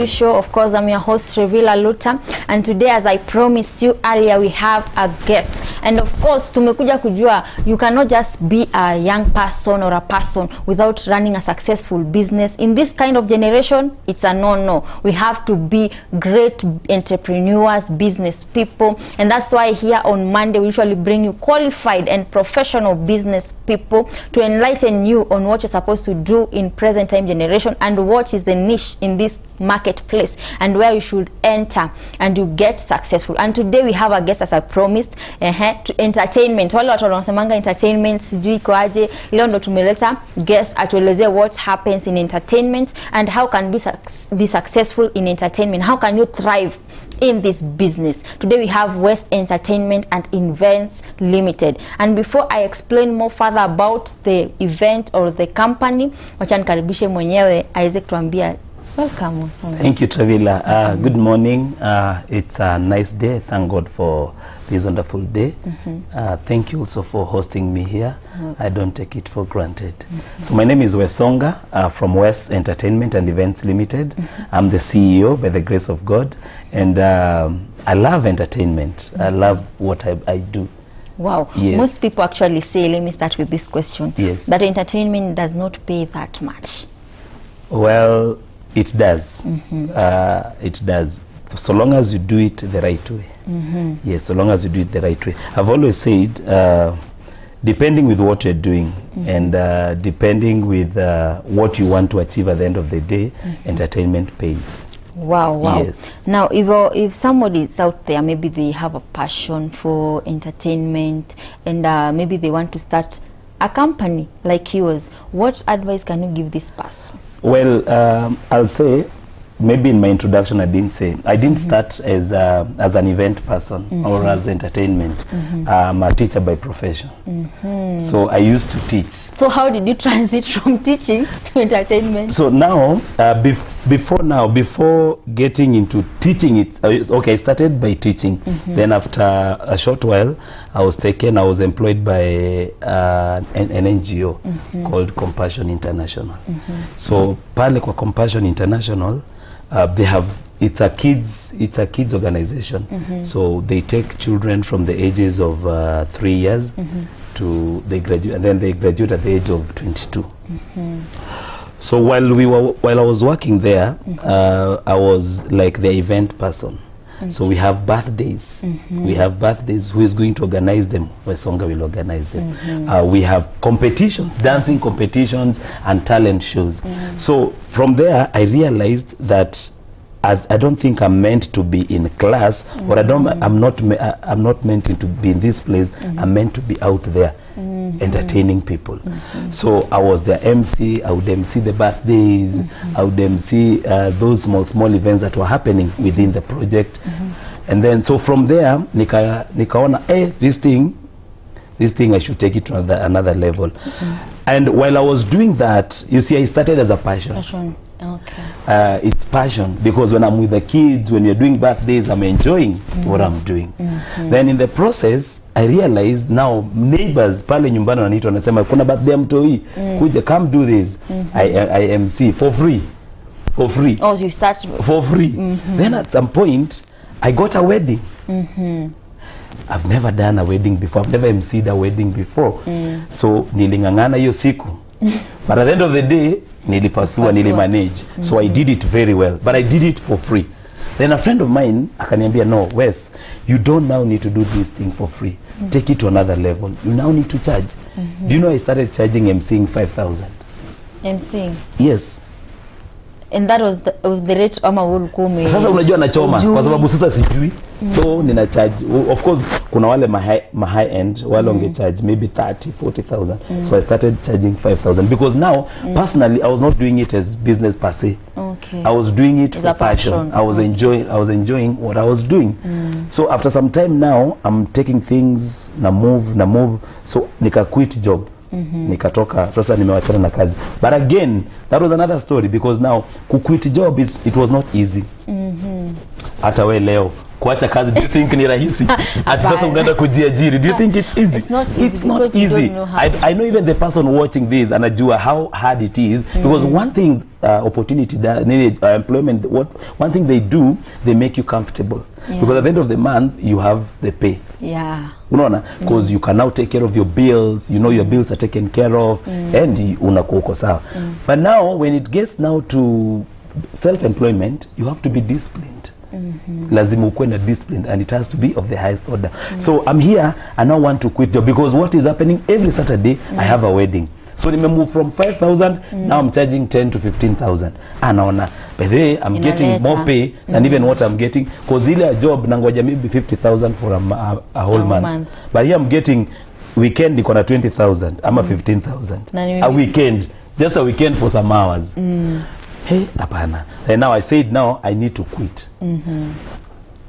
Show. Of course, I'm your host, Revilla Luta, and today, as I promised you earlier, we have a guest. And of course, tumekuja kujua you cannot just be a young person or a person without running a successful business. In this kind of generation, it's a no-no. We have to be great entrepreneurs, business people, and that's why here on Monday we usually bring you qualified and professional business people to enlighten you on what you're supposed to do in present time generation and what is the niche in this marketplace and where you should enter and you get successful. And today we have a guest, as I promised, to entertainment. Wale watu wanasemanga entertainment sijui iko aje. Leo ndo tumeleta guest atuelezee what happens in entertainment and how can be successful in entertainment. How can you thrive in this business? Today we have West Entertainment and Events Limited. And before I explain more further about the event or the company, wacha nikaribishe mwenyewe Isaac tuambia. Welcome. Thank you, Travilla. Good morning. It's a nice day. Thank God for this wonderful day. Thank you also for hosting me here. I don't take it for granted. So my name is Wesonga from West Entertainment and Events Limited. I'm the CEO by the grace of God. And I love entertainment. I love what I do. Wow. Yes. Most people actually say, let me start with this question, yes, that entertainment does not pay that much. Well, it does. It does. So long as you do it the right way. Yes, so long as you do it the right way. I've always said, depending with what you're doing and depending with what you want to achieve at the end of the day, entertainment pays. Wow, wow. Yes. Now, if somebody is out there, maybe they have a passion for entertainment and maybe they want to start a company like yours, what advice can you give this person? Well, I'll say, maybe in my introduction I didn't start as an event person or as entertainment. I'm a teacher by profession. So I used to teach. So how did you transit from teaching to entertainment? So now, before getting into teaching I started by teaching. Then after a short while, I was employed by an NGO called Compassion International. So pale kwa Compassion International, it's a kids organization. So they take children from the ages of 3 years to they graduate, and then they graduate at the age of 22. So while I was working there, I was like the event person. So we have birthdays. We have birthdays. Who is going to organize them? Wesonga will organize them. We have competitions, dancing competitions and talent shows. So from there, I realized that I don't think I'm meant to be in class, or I'm not meant to be in this place. I'm meant to be out there entertaining people. So I was the MC. I would MC the birthdays. I would MC those small events that were happening within the project. And then so from there nikaona this thing I should take it to another level. And while I was doing that, you see, I started as a passion. Okay. It's passion, because when I'm with the kids, when you're doing birthdays, I'm enjoying what I'm doing. Then in the process, I realized now neighbors pale nyumbani wananiita wanasema kuna birthday mtoi, kuja come do this. I MC for free. Oh, you start for free. Then at some point, I got a wedding. I've never done a wedding before. I've never MC'd a wedding before. So nilingangana hiyo siku. But at the end of the day, nilimanage. So I did it very well. But I did it for free. Then a friend of mine akaniambia, no, Wes, you don't now need to do this thing for free. Take it to another level. You now need to charge. Do you know I started charging MCing 5,000? MCing? Yes. And that was the rate ama ulikuwa sasa unajua nachoma kwa sababu sasa sijui. So nina charge, of course kuna wale ma high end wale onge charge maybe 30,000-40,000. So I started charging 5,000 because now personally I was not doing it as business per se. Okay. I was doing it for passion. I was enjoying what I was doing. So after some time now I'm taking things na move. So nika quit job. Nikatoka sasa nimewachana na kazi. But again, that was another story, because now kuquit job it was not easy. Hata we leo kuacha kazi, do you think ni rahisi? At sasa unaenda kujiajiri, do you think it's easy? It's not easy. I know even the person watching this anajua how hard it is, because one thing opportunity employment, one thing they do, they make you comfortable, because at the end of the month you have the pay. Unaona, because you can now take care of your bills, you know your bills are taken care of, and unakuwa uko sawa. But now when it gets now to self-employment, you have to be disciplined. Lazima ukuwe na discipline, and it has to be of the highest order. So I'm here, I now want to quit job, because what is happening every Saturday, I have a wedding. So nime move from 5,000, now I'm charging 10 to 15,000. Anaona, by the way, I'm getting more pay than even what I'm getting, because ile job nangoja maybe 50,000 for a whole month. But here I'm getting weekend iko na 20,000 ama 15,000. A weekend, just a weekend for some hours. Hey, apana. And now I said, now I need to quit.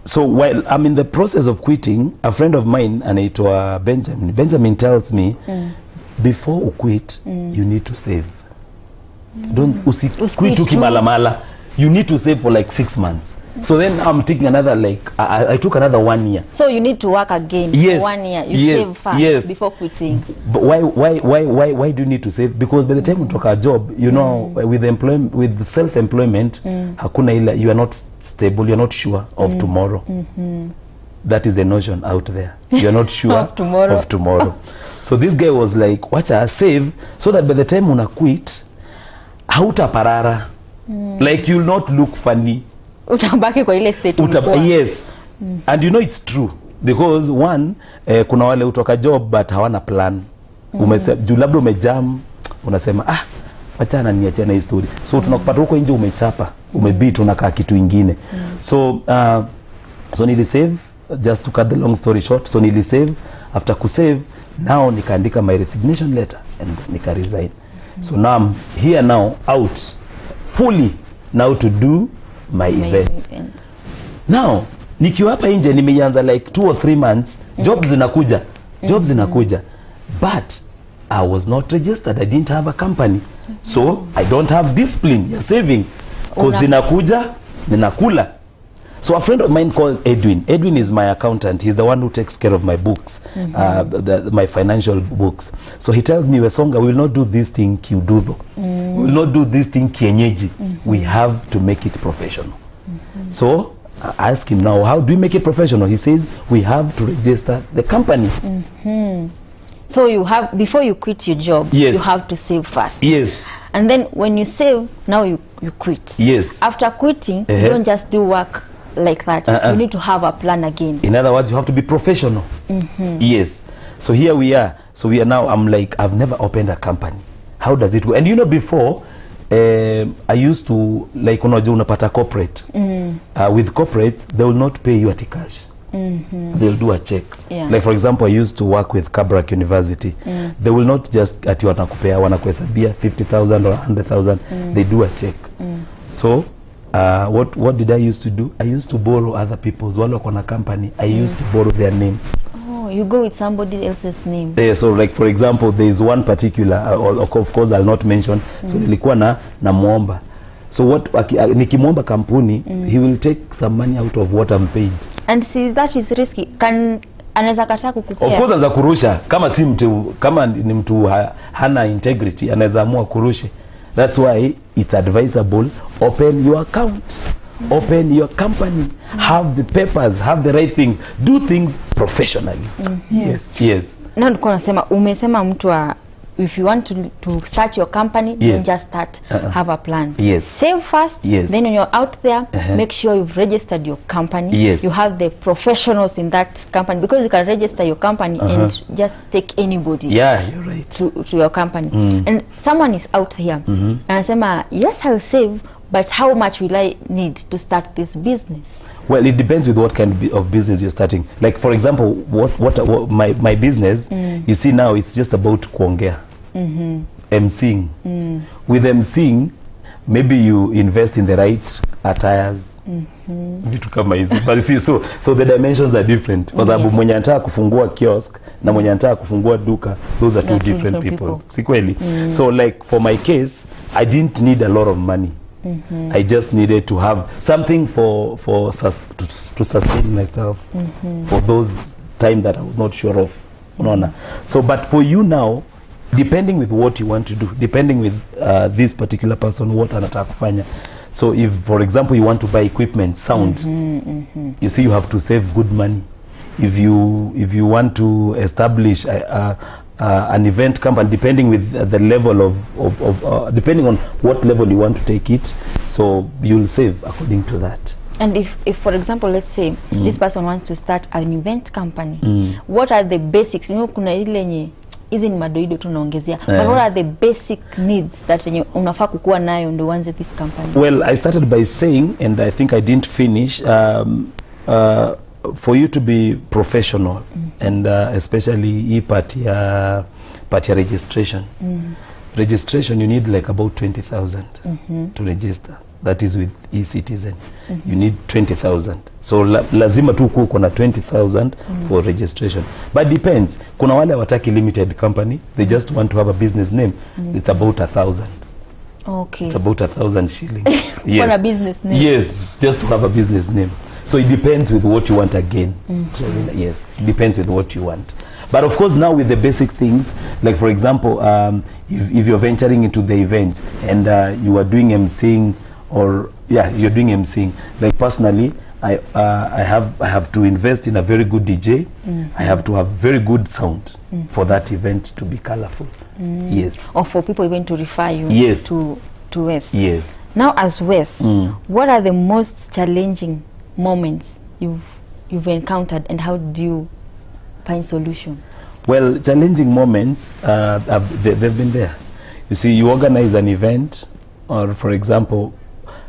So while I'm in the process of quitting, a friend of mine, anaitwa Benjamin tells me, before you quit, you need to save. Don't quit tukimalamala. You need to save for like 6 months. So then I'm taking another, like I took another 1 year. So you need to work again for 1 year. You save first before quitting. But why do you need to save? Because by the time you took a job, you know, with employment, with self-employment, hakuna ila, you are not stable, you are not sure of tomorrow. That is the notion out there. You are not sure of tomorrow. So this guy was like, wacha save, so that by the time una quit, hautaparara. Like you'll not look funny. Utabaki kwa ile state. Yes. And you know it's true, because one, kuna wale utoka job but hawana plan. Juu labda umejam, unasema wachana niachia na history. So tunakupata huko nje umechapa, umebeat, unakaa kitu ingine. So nili save, just to cut the long story short. So nili save, after kusave, now nikaandika my resignation letter and nika resign. So now I'm here now, out fully now to do my events. Now nikiwa hapa nje nimeanza like 2 or 3 months, jobs zinakuja, but I was not registered, I didn't have a company, so I don't have discipline ya saving, because zinakuja ninakula. So a friend of mine called Edwin is my accountant. He's the one who takes care of my books, my financial books. So he tells me, Wesonga, we will not do this thing kiududo. We will not do this thing kienyeji. We have to make it professional. So I ask him now, how do you make it professional? He says, we have to register the company. So you have, before you quit your job, you have to save first. Yes. And then when you save, now you quit. Yes. After quitting, you don't just do work like that. You need to have a plan again. In other words, you have to be professional. Yes. So here we are. So we are now, I'm like, I've never opened a company. How does it work? And you know, before, I used to, like, unapata corporate. With corporate, they will not pay you at cash. They'll do a check. Like, for example, I used to work with Kabrak University. They will not just at you wanakuhesabia 50,000 or 100,000. They do a check. So what did I used to do? I used to borrow other people's. Wale wako na company, I used to borrow their name. Oh, you go with somebody else's name. Yeah, so like for example, there is one particular, of course I'll not mention. So nilikuwa na muomba. So what nikimwomba kampuni, he will take some money out of what I'm paid. And see, that is risky. Anaweza kataa kukupea. Of course anaweza kurusha, kama si mtu, kama ni mtu hana integrity, anaweza amua kurushe. That's why it's advisable, open your account, open your company, have the papers, have the right thing, do things professionally. Yes. Na niko nasema, umesema mtu if you want to start your company, don't just start, have a plan. Save first, then when you're out there, make sure you've registered your company. You have the professionals in that company, because you can register your company and just take anybody. Yeah, you're right. To your company. And someone is out here and say, yes, I'll save, but how much will I need to start this business? Well, it depends with what kind of business you're starting. Like, for example, what my business, you see now, it's just about kuongea. MCing. With MCing, maybe you invest in the right attires. Vitu kama hizo. But see, so the dimensions are different. Kwa sababu mwenye anataka kufungua kiosk na mwenye anataka kufungua duka, those are two different people. Si kweli? So like for my case, I didn't need a lot of money. I just needed to have something to sustain myself for those time that I was not sure of. Unaona? So but for you now, depending with what you want to do, depending with this particular person what anataka kufanya. So if for example you want to buy equipment, sound, you see you have to save good money. If you want to establish an event company, depending with the level of depending on what level you want to take it, so you'll save according to that. And if for example, let's say this person wants to start an event company, what are the basics? You know, kuna ile nye hizi ni madoido tunaongezea, but what are the basic needs that unafaa kukuwa nayo ndio uanze this company? Well, I started by saying, and I think I didn't finish, for you to be professional, and especially part ya registration. Registration, you need like about 20,000 to register. That is with e-citizen. You need 20,000. So lazima tu kuwa na 20,000 for registration. But depends. Kuna wale wataki limited company. They just want to have a business name. It's about 1,000. Okay. It's about 1,000 shillings. Yes. For a business name. Yes, just to have a business name. So it depends with what you want again. Yes, it depends with what you want. But of course now with the basic things, like for example, if you're venturing into the event and you are doing emceeing, or you're doing emceeing, like personally I have to invest in a very good DJ. I have to have very good sound for that event to be colorful. Yes. Or for people even to refer you to Wes. Yes. Now as Wes, what are the most challenging moments you've encountered, and how do you find solution? Well, challenging moments, they've been there. You see, you organize an event, or for example,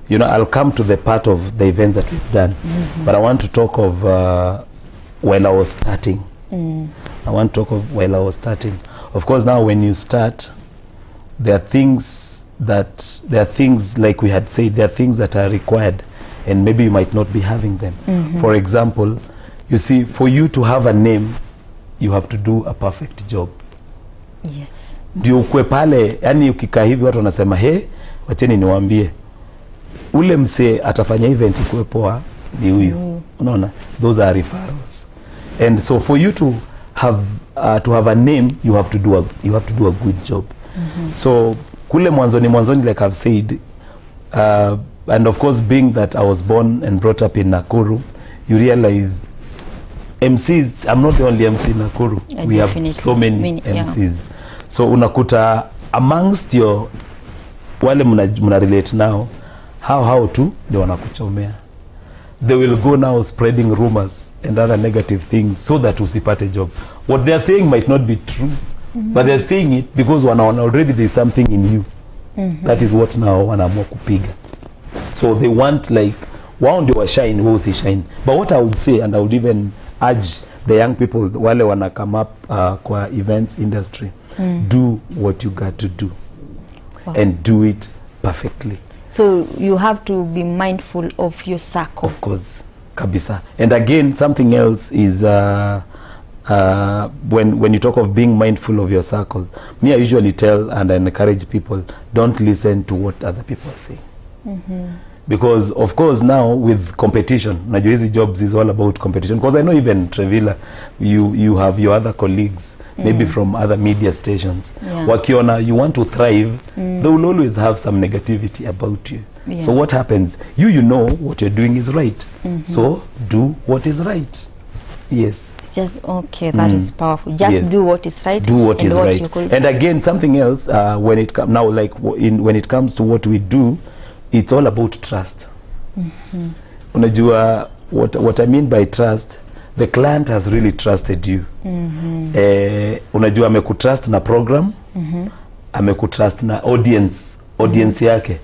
you know, I'll come to the part of the events that we've done, but I want to talk of while I was starting. I want to talk of while I was starting. Of course, now when you start, there are things like we had said, there are things that are required, and maybe you might not be having them. For example, you see, for you to have a name, you have to do a perfect job. Yes. Ndio ukwe pale, yani ukikaa hivi watu wanasema, he, wacheni niwaambie, ule mse atafanya event ikuwe poa ni huyu. Unaona? Those are referrals. And so for you to have a name, you have to do a good job. So kule mwanzoni, like I've said, and of course being that I was born and brought up in Nakuru, you realize MCs, I'm not the only MC in Nakuru. We have so many MCs. So unakuta amongst your wale muna relate now, how to they wanakuchomea. They will go now spreading rumors and other negative things so that usipate job. What they are saying might not be true, but they are saying it because already there is something in you. That is what now wanaamua kupiga. So they want like wao ndio shine, wao si shine. But what I would say, and I would even urge the young people wale wana come up kwa events industry, do what you got to do. Wow. And do it perfectly. So you have to be mindful of your circle. Of course, kabisa. And again, something else is when you talk of being mindful of your circle, me I usually tell and I encourage people, don't listen to what other people say. Because of course now with competition, najua hizi jobs is all about competition, because I know even Trevilla, you have your other colleagues maybe from other media stations, wakiona you want to thrive, they will always have some negativity about you. So what happens, you know what you're doing is right, so do what is right. Yes. It's just okay, that is powerful. Just do what is right. Do what is right. And again, something else, when it comes now, like when it comes to what we do, it's all about trust. Unajua what I mean by trust, the client has really trusted you. Unajua amekutrust na program, amekutrust na audience yake.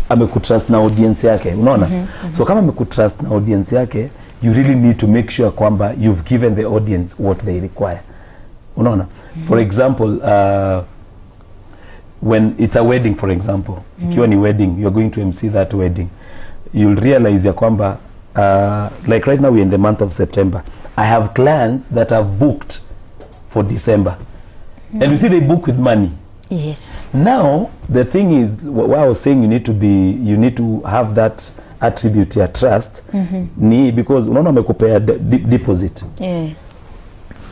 Amekutrust na audience yake, unaona? So kama amekutrust na audience yake, you really need to make sure kwamba you've given the audience what they require. Unaona? For example, when it's a wedding, for example, ikiwa ni wedding, you're going to MC that wedding, you'll realize ya kwamba like right now we're in the month of September, I have clients that have booked for December, and you see they book with money. Yes. Now the thing is, what I was saying, you need to have that attribute ya trust. Ni because unaona amekupea deposit. Yeah.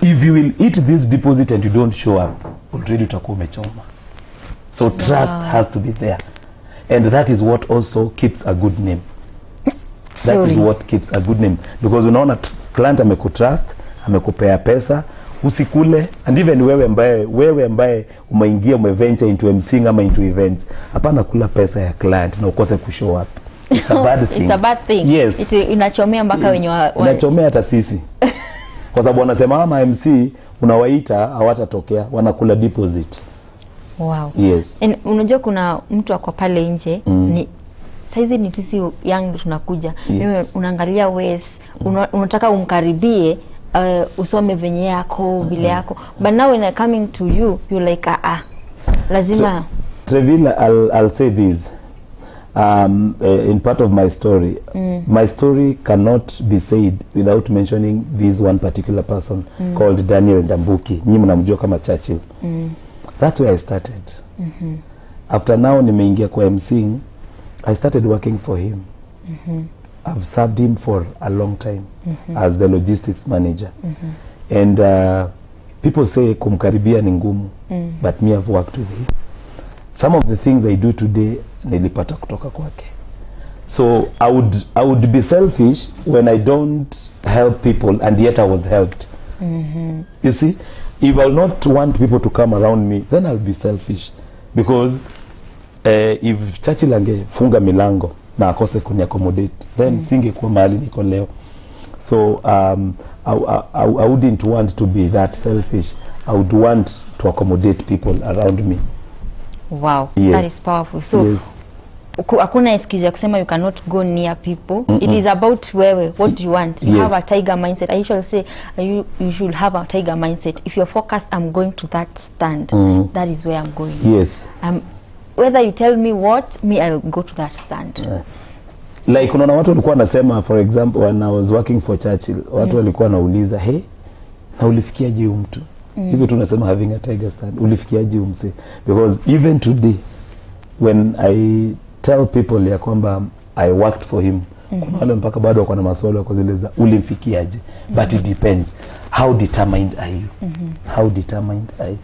If you will eat this deposit and you don't show up, already utakuwa umechoma. So trust has to be there, and that is what also keeps a good name. That is what keeps a good name, because unaona client amekutrust, amekupea pesa, usikule. And even wewe ambaye umeingia umeventure into MCing ama into events, hapana kula pesa ya client na ukose kushow up. It's a bad thing. It's a bad thing. Yes. Inachomea mpaka wenye inachomea hata sisi. Kwa sababu wanasema ama MC unawaita hawatatokea, wanakula deposit. Wow. Yes. And unajua kuna mtu ako pale nje, ni saizi ni sisi young tunakuja. Yes. Unaangalia ways, unataka umkaribie, usome venye yako, vile yako. But now when I coming to you, you like lazima. Trevilla, I'll say this. In part of my story, my story cannot be said without mentioning this one particular person called Daniel Ndambuki. Nyinyi mnamjua kama Churchill. That's where I started. After now nimeingia kwa MCing, I started working for him. I've served him for a long time as the logistics manager. And people say kumkaribia ni ngumu, but me I've worked with him. Some of the things I do today nilipata kutoka kwake. So I would be selfish when I don't help people and yet I was helped. You see, if I'll not want people to come around me, then I'll be selfish, because if Churchill angefunga milango na akose kuni accommodate, then singekuwa mahali niko leo. So I wouldn't want to be that selfish. I would want to accommodate people around me. Wow, yes. That is powerful. So yes. Hakuna excuse ya kusema you cannot go near people. It is about wewe, what do you want? You have a tiger mindset. I usually say you should have a tiger mindset. If you're focused, I'm going to that stand. That is where I'm going. Yes. Whether you tell me what, me I'll go to that stand. Like unaona watu walikuwa nasema, for example, when I was working for Churchill, watu walikuwa nauliza, hey, na ulifikiaje huyu mtu? Hivyo tunasema having a tiger stand. Ulifikiaje umse? Because even today, when I tell people ya kwamba I worked for him, kuna wale mpaka bado wako na maswali wako zile za ulimfikiaje? But it depends. How determined are you? How determined are you?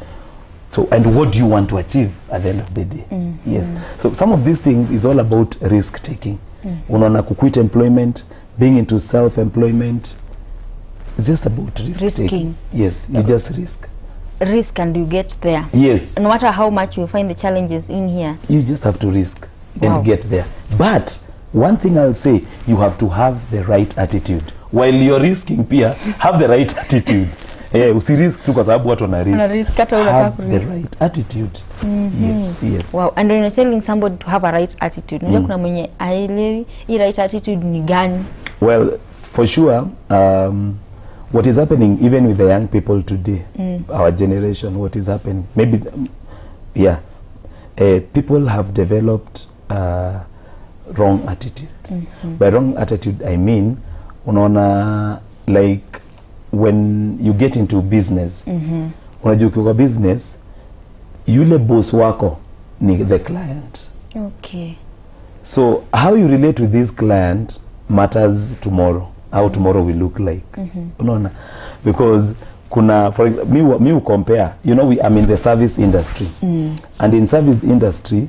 So, and what do you want to achieve at the end of the day? Yes. So some of these things is all about risk taking. Unaona kuquit employment, being into self-employment, it's just about risk taking. Yes, you just risk. Risk and you get there. Yes. No matter how much you find the challenges in here, you just have to risk and get there. But one thing I'll say, you have to have the right attitude. While you're risking pia, have the right attitude. Usirisk tu kwa sababu watu wana risk. Have the right attitude. Yes. Wow. And when you're telling somebody to have a right attitude, unajua kuna mwenye haelewi hii right attitude ni gani? Well, for sure, what is happening even with the young people today, our generation, what is happening, maybe, people have developed wrong attitude. By wrong attitude, I mean, unaona, like, when you get into business, unajua kwa business, yule boss wako ni the client. Okay. So how you relate with this client matters tomorrow. How tomorrow will look like. Unaona? Because kuna, for example, me compare, you know, I'm in the service industry. And in service industry,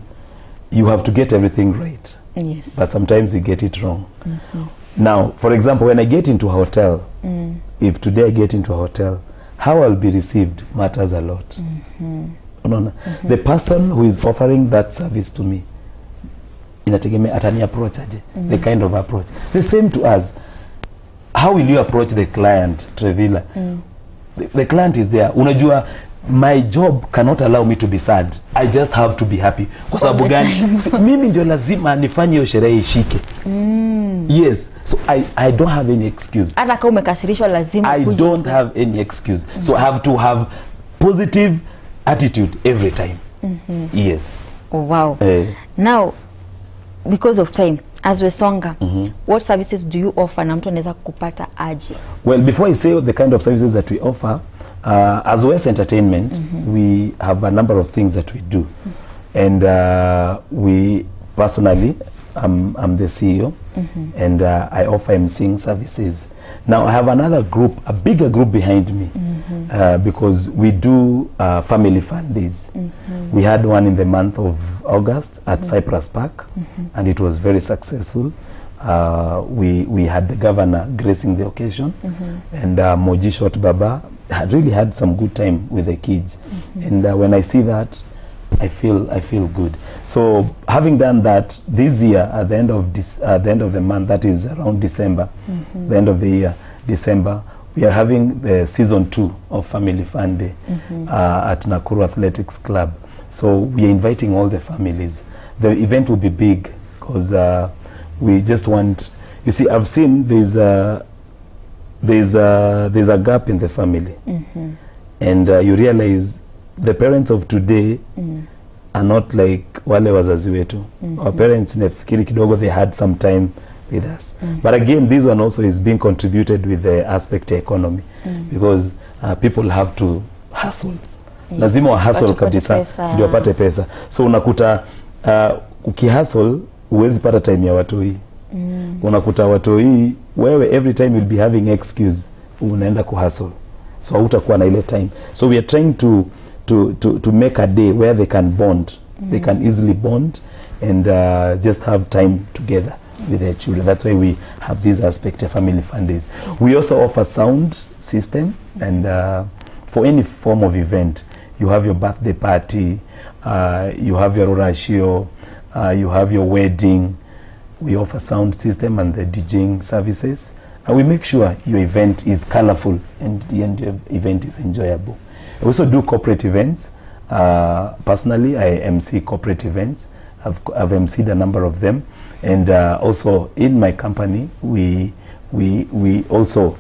you have to get everything right. Yes. But sometimes you get it wrong. Now, for example, when I get into a hotel, if today I get into a hotel, how I'll be received matters a lot. Unaona? The person who is offering that service to me, inategemea atani approach aje, the kind of approach. The same to us. How will you approach the client, Trevilla? The client is there. Unajua, my job cannot allow me to be sad. I just have to be happy. Kwa sababu gani? Mimi ndio lazima nifanye hiyo sherehe ishike. Yes. So I don't have any excuse. Hata kama umekasirishwa lazima I don't have any excuse. So I have to have positive attitude every time. Yes. Oh, wow. Now, because of time, as we songa, what services do you offer na mtu anaweza kupata aje? Well, before I say the kind of services that we offer, As West Entertainment, we have a number of things that we do. And we personally, I'm the CEO, and I offer emceeing services. Now I have another group, a bigger group behind me, because we do family fun days. We had one in the month of August at Cypress Park, and it was very successful. We had the governor gracing the occasion, and Moji Shot Baba had really had some good time with the kids. And when I see that, I feel good. So having done that, this year at the end of the month, that is around December, the end of the year, December, we are having the season 2 of Family Fun Day at Nakuru Athletics Club. So we are inviting all the families. The event will be big because we just want, you see, I've seen there's a gap in the family, and you realize the parents of today are not like wale wazazi wetu. Our parents, nafikiri kidogo, they had some time with us. But again, this one also is being contributed with the aspect of economy, because people have to hustle. Lazima wa hustle kabisa ndio wapate pesa. So unakuta ukihustle huwezi pata time ya watoi. Unakuta watoi wewe every time you'll be having excuse unaenda kuhustle. So hautakuwa na ile time. So we are trying to make a day where they can bond. They can easily bond and just have time together with their children. That's why we have this aspect of Family Fun Days. We also offer sound system, and for any form of event, you have your birthday party, you have your orashio, you have your wedding, we offer sound system and the DJing services, and we make sure your event is colorful and the event is enjoyable. We also do corporate events. Personally, I MC corporate events. I've MC'd a number of them, and also in my company we also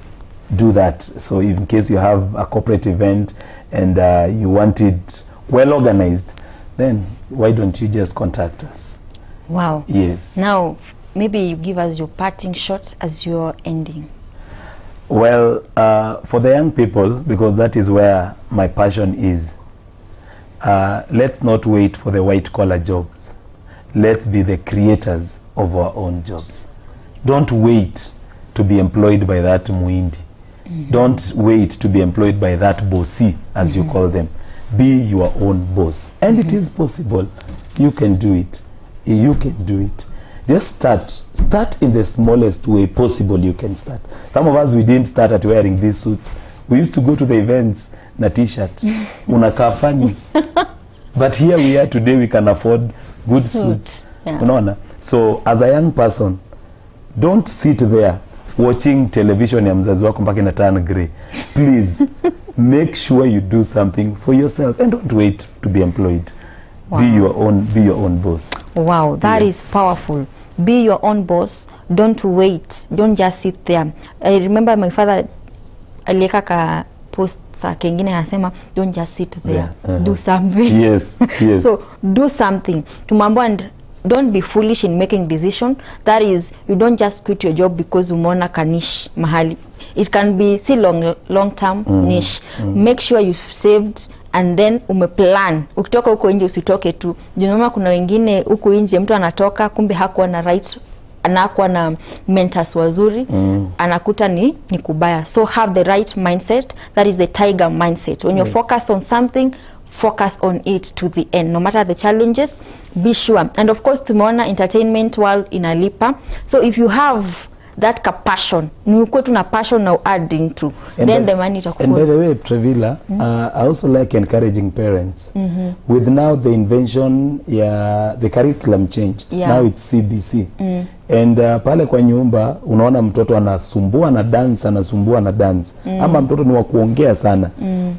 do that. So in case you have a corporate event and you want it well organized, then why don't you just contact us? Wow. Yes. Now, maybe you give us your parting shot as you're ending. Well, for the young people, because that is where my passion is, let's not wait for the white-collar jobs. Let's be the creators of our own jobs. Don't wait to be employed by that muindi. Don't wait to be employed by that bossy, as you call them. Be your own boss. And it is possible. You can do it. You can do it. Just start in the smallest way possible. You can start. Some of us, we didn't start at wearing these suits. We used to go to the events na t-shirt. Unakaa funny. But here we are today, we can afford good suits. Yeah. Unaona? So as a young person, don't sit there watching television ya mzazi wako mpaka ina turn grey. Please make sure you do something for yourself and don't wait to be employed. Wow. Be your own boss. Wow, that is powerful. Be your own boss. Don't wait. Don't just sit there. I remember my father alieka ka post kengine anasema don't just sit there. Do something. Yes, yes. So do something. Tumambo, and don't be foolish in making decision. That is, you don't just quit your job because umeona kanish mahali. It can be still long term niche. Make sure you've saved and then umeplan. Ukitoka huko nje usitoke tu. Unaona kuna wengine huko nje mtu anatoka kumbe hakuwa na rights, anakuwa na mentors wazuri, anakuta ni kubaya. So have the right mindset. That is the tiger mindset. When you're focused on something, focus on it to the end. No matter the challenges, be sure. And of course, tumeona entertainment world inalipa. So if you have that passion, nuko tuna passion now adding to, and then the money itakuwa. And by the way, Trevilla, I also like encouraging parents. With now the invention, the curriculum changed. Now it's CBC. And pale kwa nyumba unaona mtoto anasumbua na dance, ama mtoto ni wa kuongea sana.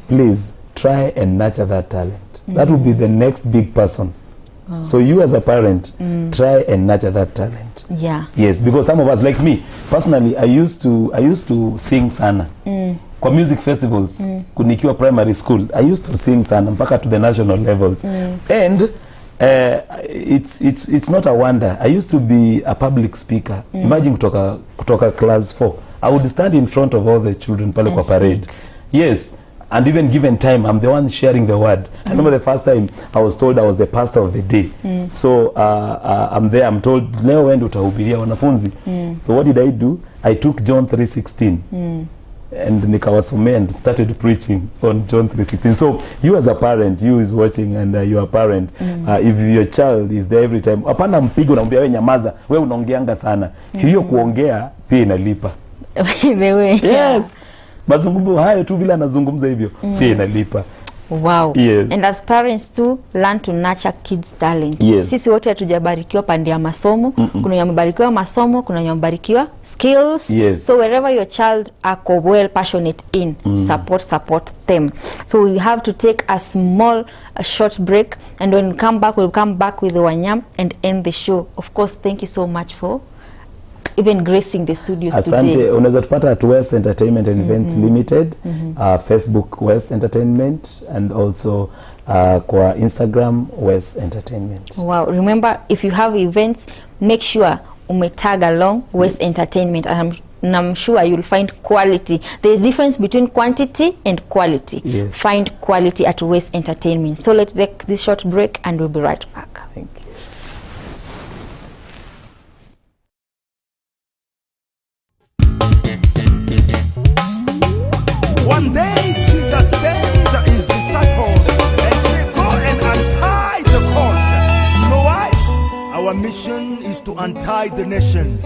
Please try and nurture that talent. That will be the next big person. So you as a parent, try and nurture that talent. Yeah. Yes, because some of us, like me personally, I used to sing sana. Kwa music festivals, kunikiwa primary school, I used to sing sana mpaka to the national levels. And it's not a wonder. I used to be a public speaker. Imagine kutoka class 4. I would stand in front of all the children pale kwa parade. Yes, and even given time, I'm the one sharing the word. I remember the first time I was told I was the pastor of the day. So I'm there, I'm told, leo wewe ndio utahubiria wanafunzi. So what did I do? I took John 3:16 and nikawasomea and started preaching on John 3:16. So you as a parent, you is watching and you are a parent, if your child is there every time, hapana mpigo unamwambia wewe nyamaza, wewe unaongeanga sana. Hiyo kuongea pia inalipa. The way. Yes. Mazungumzo hayo tu bila anazungumza hivyo pia inalipa. Wow. Yes. And as parents too, learn to nurture kids talent. Yes. Sisi wote hatujabarikiwa pande ya masomo. Kuna wenye wamebarikiwa masomo, kuna wenye wamebarikiwa skills. Yes. So wherever your child ako well passionate in, support them. So we have to take a short break, and when we come back, we'll come back with the Wanyam and end the show. Of course, thank you so much for even gracing the studios Asante. today. Unaweza tupata at West Entertainment and Events Limited, Facebook West Entertainment, and also kwa Instagram West Entertainment. Wow. Remember, if you have events, make sure tag along West Entertainment, and I'm sure you'll find quality. There's difference between quantity and quality. Yes. Find quality at West Entertainment. So let's take this short break and we'll be right back. Thank you. One day Jesus sent his disciples and said, go and untie the cord. You know why? Our mission is to untie the nations.